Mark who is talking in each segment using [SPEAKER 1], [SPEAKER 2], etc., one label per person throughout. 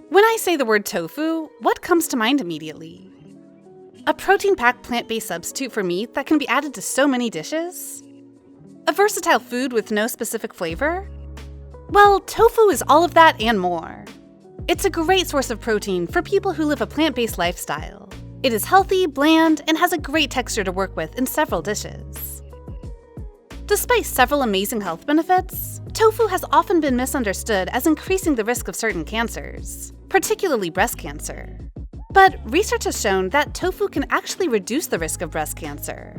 [SPEAKER 1] When I say the word tofu, what comes to mind immediately? A protein-packed plant-based substitute for meat that can be added to so many dishes? A versatile food with no specific flavor? Well, tofu is all of that and more. It's a great source of protein for people who live a plant-based lifestyle. It is healthy, bland, and has a great texture to work with in several dishes. Despite several amazing health benefits, tofu has often been misunderstood as increasing the risk of certain cancers, particularly breast cancer. But research has shown that tofu can actually reduce the risk of breast cancer.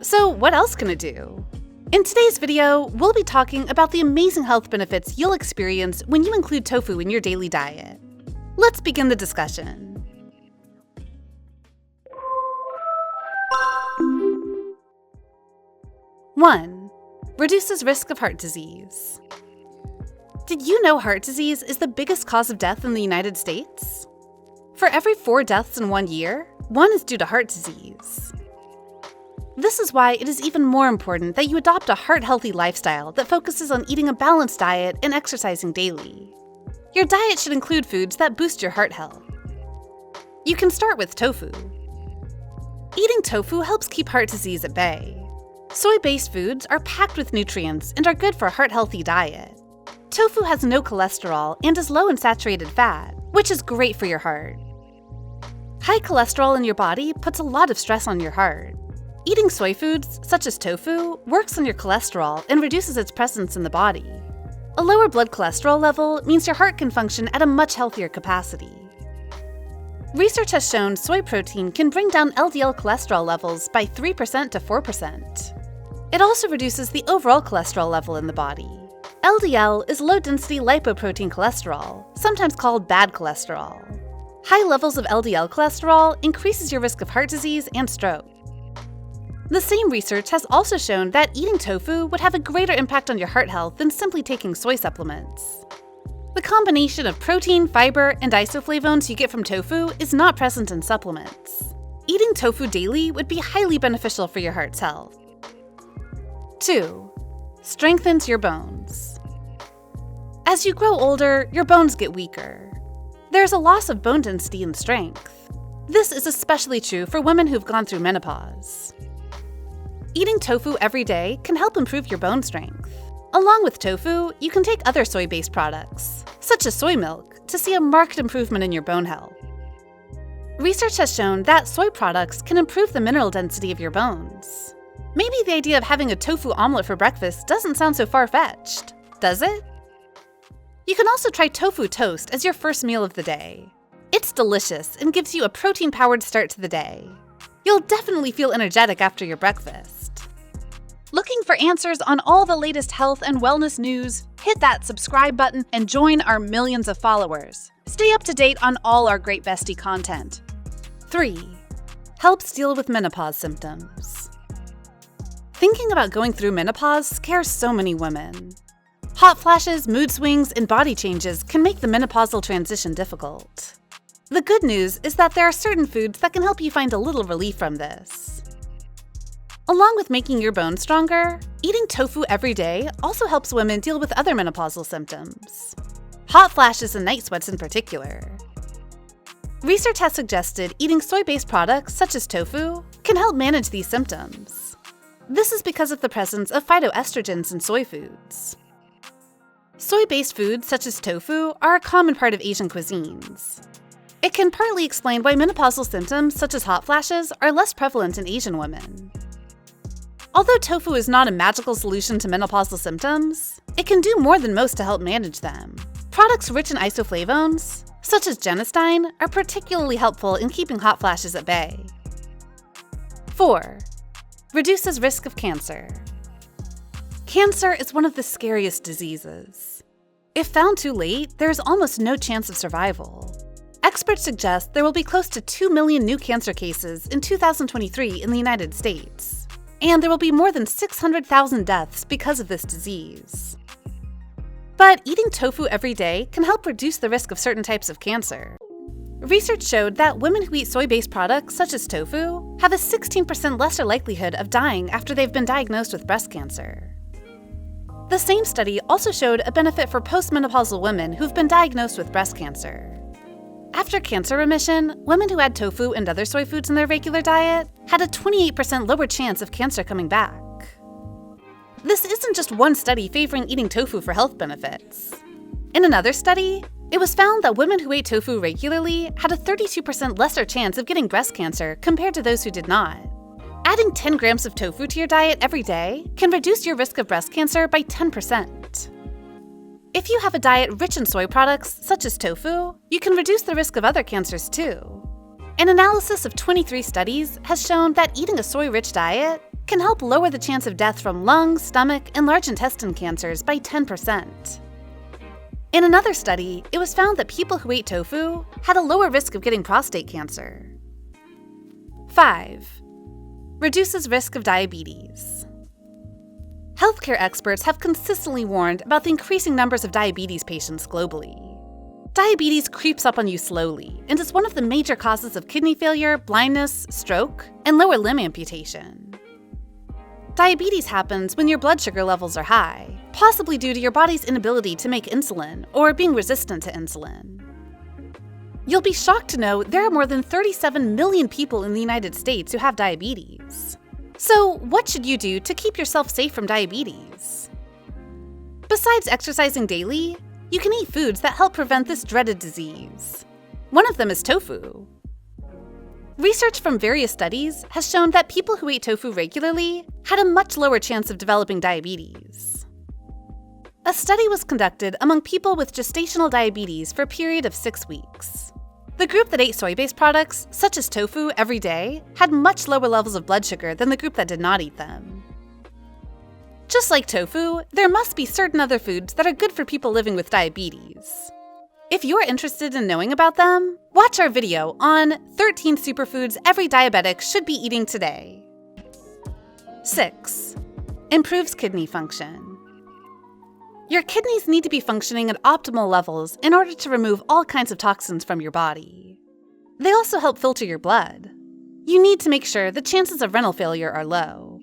[SPEAKER 1] So what else can it do? In today's video, we'll be talking about the amazing health benefits you'll experience when you include tofu in your daily diet. Let's begin the discussion. One, reduces risk of heart disease. Did you know heart disease is the biggest cause of death in the United States? For every 4 deaths in 1 year, 1 is due to heart disease. This is why it is even more important that you adopt a heart-healthy lifestyle that focuses on eating a balanced diet and exercising daily. Your diet should include foods that boost your heart health. You can start with tofu. Eating tofu helps keep heart disease at bay. Soy-based foods are packed with nutrients and are good for a heart-healthy diet. Tofu has no cholesterol and is low in saturated fat, which is great for your heart. High cholesterol in your body puts a lot of stress on your heart. Eating soy foods, such as tofu, works on your cholesterol and reduces its presence in the body. A lower blood cholesterol level means your heart can function at a much healthier capacity. Research has shown soy protein can bring down LDL cholesterol levels by 3% to 4%. It also reduces the overall cholesterol level in the body. LDL is low-density lipoprotein cholesterol, sometimes called bad cholesterol. High levels of LDL cholesterol increases your risk of heart disease and stroke. The same research has also shown that eating tofu would have a greater impact on your heart health than simply taking soy supplements. The combination of protein, fiber, and isoflavones you get from tofu is not present in supplements. Eating tofu daily would be highly beneficial for your heart's health. 2. Strengthens your bones. As you grow older, your bones get weaker. There's a loss of bone density and strength. This is especially true for women who've gone through menopause. Eating tofu every day can help improve your bone strength. Along with tofu, you can take other soy-based products, such as soy milk, to see a marked improvement in your bone health. Research has shown that soy products can improve the mineral density of your bones. Maybe the idea of having a tofu omelet for breakfast doesn't sound so far-fetched, does it? You can also try tofu toast as your first meal of the day. It's delicious and gives you a protein-powered start to the day. You'll definitely feel energetic after your breakfast. Looking for answers on all the latest health and wellness news? Hit that subscribe button and join our millions of followers. Stay up to date on all our great Bestie content. 3. Helps deal with menopause symptoms. Thinking about going through menopause scares so many women. Hot flashes, mood swings, and body changes can make the menopausal transition difficult. The good news is that there are certain foods that can help you find a little relief from this. Along with making your bones stronger, eating tofu every day also helps women deal with other menopausal symptoms. Hot flashes and night sweats in particular. Research has suggested eating soy-based products such as tofu can help manage these symptoms. This is because of the presence of phytoestrogens in soy foods. Soy-based foods such as tofu are a common part of Asian cuisines. It can partly explain why menopausal symptoms such as hot flashes are less prevalent in Asian women. Although tofu is not a magical solution to menopausal symptoms, it can do more than most to help manage them. Products rich in isoflavones, such as genistein, are particularly helpful in keeping hot flashes at bay. 4. Reduces risk of cancer. Cancer is one of the scariest diseases. If found too late, there is almost no chance of survival. Experts suggest there will be close to 2 million new cancer cases in 2023 in the United States, and there will be more than 600,000 deaths because of this disease. But eating tofu every day can help reduce the risk of certain types of cancer. Research showed that women who eat soy-based products such as tofu have a 16% lesser likelihood of dying after they've been diagnosed with breast cancer. The same study also showed a benefit for postmenopausal women who've been diagnosed with breast cancer. After cancer remission, women who had tofu and other soy foods in their regular diet had a 28% lower chance of cancer coming back. This isn't just one study favoring eating tofu for health benefits. In another study, it was found that women who ate tofu regularly had a 32% lesser chance of getting breast cancer compared to those who did not. Adding 10 grams of tofu to your diet every day can reduce your risk of breast cancer by 10%. If you have a diet rich in soy products, such as tofu, you can reduce the risk of other cancers too. An analysis of 23 studies has shown that eating a soy-rich diet can help lower the chance of death from lung, stomach, and large intestine cancers by 10%. In another study, it was found that people who ate tofu had a lower risk of getting prostate cancer. 5. Reduces risk of diabetes. Healthcare experts have consistently warned about the increasing numbers of diabetes patients globally. Diabetes creeps up on you slowly and is one of the major causes of kidney failure, blindness, stroke, and lower limb amputation. Diabetes happens when your blood sugar levels are high, possibly due to your body's inability to make insulin or being resistant to insulin. You'll be shocked to know there are more than 37 million people in the United States who have diabetes. So, what should you do to keep yourself safe from diabetes? Besides exercising daily, you can eat foods that help prevent this dreaded disease. One of them is tofu. Research from various studies has shown that people who ate tofu regularly had a much lower chance of developing diabetes. A study was conducted among people with gestational diabetes for a period of 6 weeks. The group that ate soy-based products, such as tofu, every day had much lower levels of blood sugar than the group that did not eat them. Just like tofu, there must be certain other foods that are good for people living with diabetes. If you're interested in knowing about them, watch our video on 13 superfoods every diabetic should be eating today. 6. Improves kidney function. Your kidneys need to be functioning at optimal levels in order to remove all kinds of toxins from your body. They also help filter your blood. You need to make sure the chances of renal failure are low.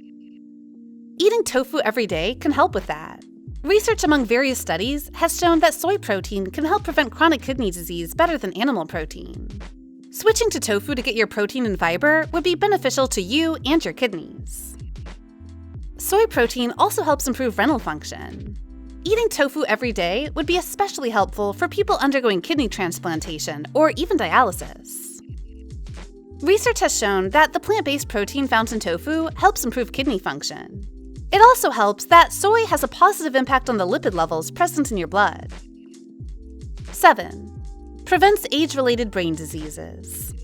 [SPEAKER 1] Eating tofu every day can help with that. Research among various studies has shown that soy protein can help prevent chronic kidney disease better than animal protein. Switching to tofu to get your protein and fiber would be beneficial to you and your kidneys. Soy protein also helps improve renal function. Eating tofu every day would be especially helpful for people undergoing kidney transplantation or even dialysis. Research has shown that the plant-based protein found in tofu helps improve kidney function. It also helps that soy has a positive impact on the lipid levels present in your blood. 7. Prevents age-related brain diseases.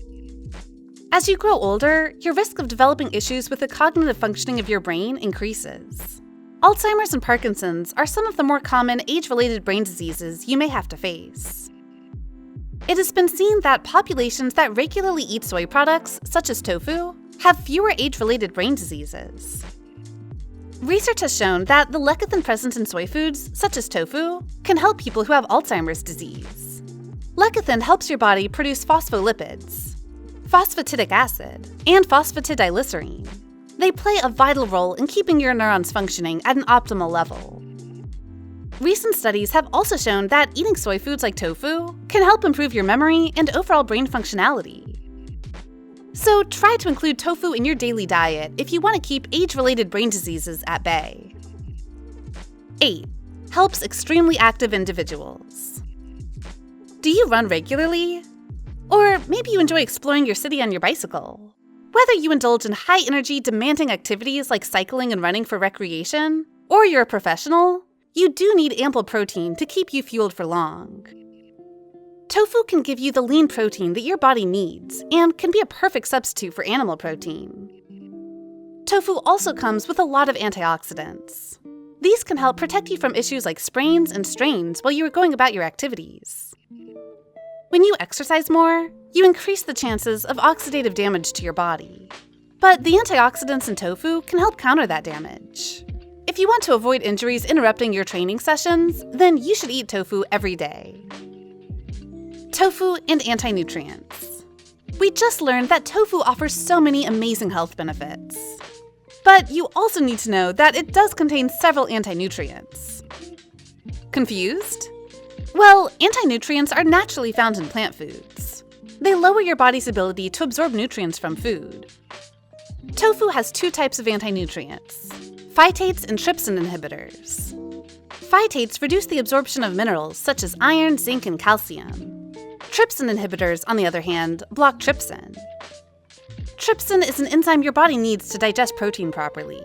[SPEAKER 1] As you grow older, your risk of developing issues with the cognitive functioning of your brain increases. Alzheimer's and Parkinson's are some of the more common age-related brain diseases you may have to face. It has been seen that populations that regularly eat soy products, such as tofu, have fewer age-related brain diseases. Research has shown that the lecithin present in soy foods, such as tofu, can help people who have Alzheimer's disease. Lecithin helps your body produce phospholipids, phosphatidic acid, and phosphatidylglycerine. They play a vital role in keeping your neurons functioning at an optimal level. Recent studies have also shown that eating soy foods like tofu can help improve your memory and overall brain functionality. So try to include tofu in your daily diet if you want to keep age-related brain diseases at bay. 8. Helps extremely active individuals. Do you run regularly? Or maybe you enjoy exploring your city on your bicycle? Whether you indulge in high-energy, demanding activities like cycling and running for recreation, or you're a professional, you do need ample protein to keep you fueled for long. Tofu can give you the lean protein that your body needs and can be a perfect substitute for animal protein. Tofu also comes with a lot of antioxidants. These can help protect you from issues like sprains and strains while you are going about your activities. When you exercise more, you increase the chances of oxidative damage to your body. But the antioxidants in tofu can help counter that damage. If you want to avoid injuries interrupting your training sessions, then you should eat tofu every day. Tofu and anti-nutrients. We just learned that tofu offers so many amazing health benefits. But you also need to know that it does contain several anti-nutrients. Confused? Well, antinutrients are naturally found in plant foods. They lower your body's ability to absorb nutrients from food. Tofu has two types of antinutrients: phytates and trypsin inhibitors. Phytates reduce the absorption of minerals such as iron, zinc, and calcium. Trypsin inhibitors, on the other hand, block trypsin. Trypsin is an enzyme your body needs to digest protein properly.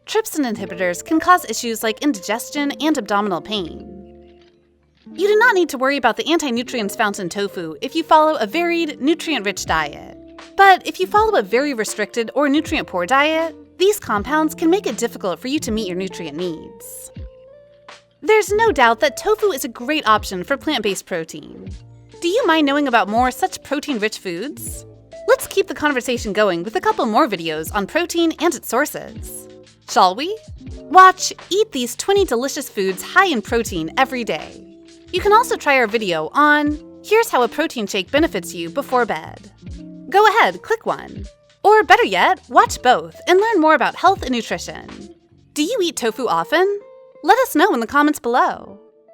[SPEAKER 1] Trypsin inhibitors can cause issues like indigestion and abdominal pain. You do not need to worry about the anti-nutrients found in tofu if you follow a varied, nutrient-rich diet. But if you follow a very restricted or nutrient-poor diet, these compounds can make it difficult for you to meet your nutrient needs. There's no doubt that tofu is a great option for plant-based protein. Do you mind knowing about more such protein-rich foods? Let's keep the conversation going with a couple more videos on protein and its sources. Shall we? Watch Eat These 20 Delicious Foods High in Protein every day. You can also try our video on Here's How a Protein Shake Benefits You Before Bed. Go ahead, click one. Or better yet, watch both and learn more about health and nutrition. Do you eat tofu often? Let us know in the comments below.